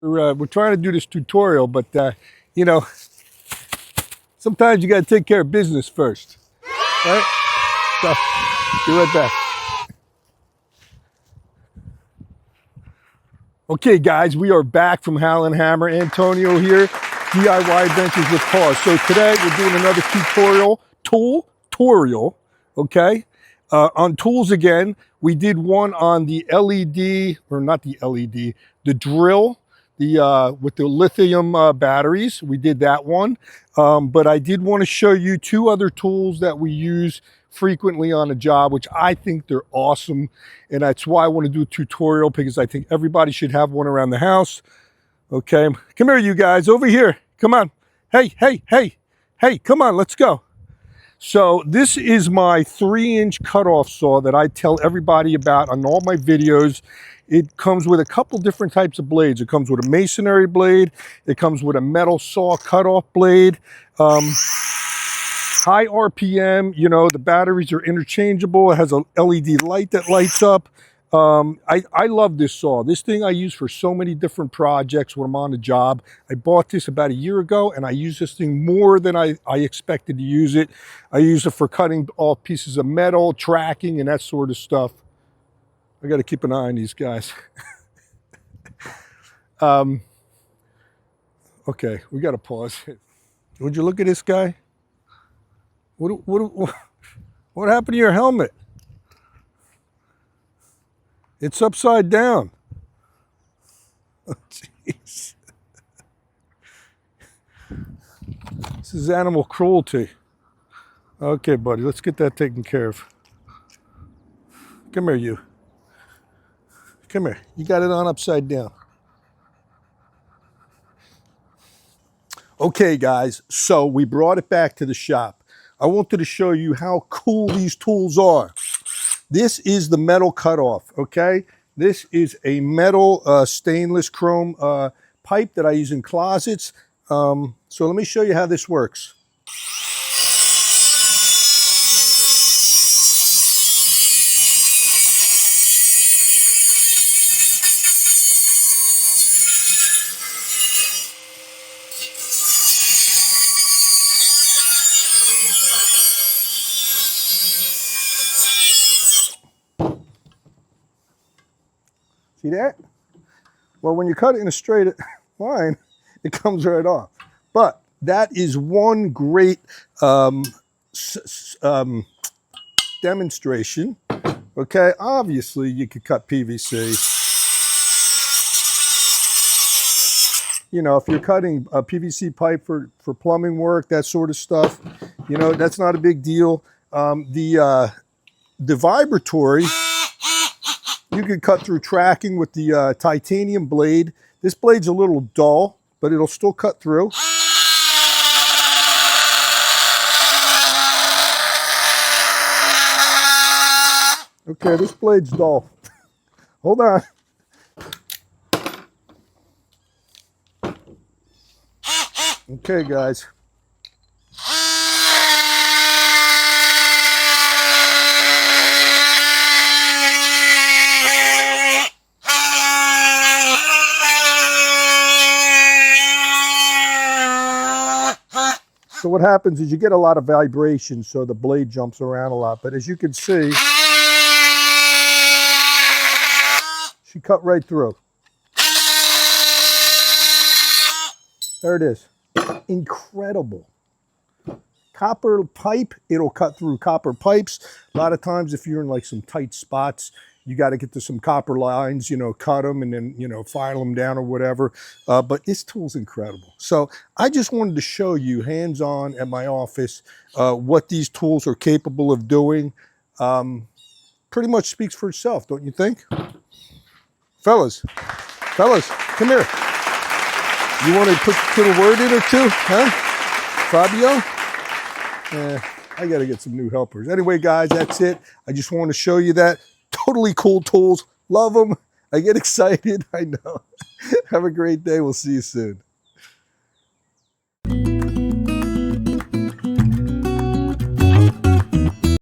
We're trying to do this tutorial, but you know, sometimes you got to take care of business first, right? So, be right back. Okay, guys, we are back from Howl Hammer. Antonio here, DIY Adventures with Paws. So today we're doing another tool-torial, okay? On tools again. We did one on the LED, or not the LED, the drill, with the lithium batteries. We did that one. But I did want to show you two other tools that we use frequently on a job, which I think they're awesome. And that's why I want to do a tutorial, because I think everybody should have one around the house. Okay, come here, you guys, over here. Come on. Hey, hey, hey, hey, come on, let's go. So this is my 3-inch cutoff saw that I tell everybody about on all my videos. It comes with a couple different types of blades. It comes with a masonry blade. It comes with a metal saw cutoff blade. High RPM, you know, the batteries are interchangeable. It has a LED light that lights up. I love this saw. This thing I use for so many different projects when I'm on the job. I bought this about a year ago, and I use this thing more than I expected to use it. I use it for cutting off pieces of metal, tracking, and that sort of stuff. I got to keep an eye on these guys. Okay, we got to pause. Would you look at this guy? What happened to your helmet? It's upside down. Oh, jeez. This is animal cruelty. Okay, buddy, let's get that taken care of. Come here, you. Come here. You got it on upside down. Okay, guys, so we brought it back to the shop. I wanted to show you how cool these tools are. This is the metal cutoff, okay? This is a metal stainless chrome pipe that I use in closets. So let me show you how this works. See that? Well, when you cut it in a straight line, it comes right off. But that is one great demonstration. Okay, obviously you could cut PVC. You know, if you're cutting a PVC pipe for plumbing work, that sort of stuff, you know, that's not a big deal. The vibratory, you can cut through tracking with the titanium blade. This blade's a little dull, but it'll still cut through. Okay, this blade's dull. Hold on. Okay, guys. So what happens is you get a lot of vibration, so the blade jumps around a lot. But as you can see, she cut right through. There it is. Incredible. Copper pipe, it'll cut through copper pipes. A lot of times if you're in like some tight spots, you got to get to some copper lines, you know, cut them and then, you know, file them down or whatever. But this tool's incredible. So I just wanted to show you hands-on at my office what these tools are capable of doing. Pretty much speaks for itself, don't you think? Fellas, come here. You want to put a word in or two, huh? Fabio? I got to get some new helpers. Anyway, guys, that's it. I just want to show you that. Totally cool tools. Love them. I get excited. I know. Have a great day. We'll see you soon.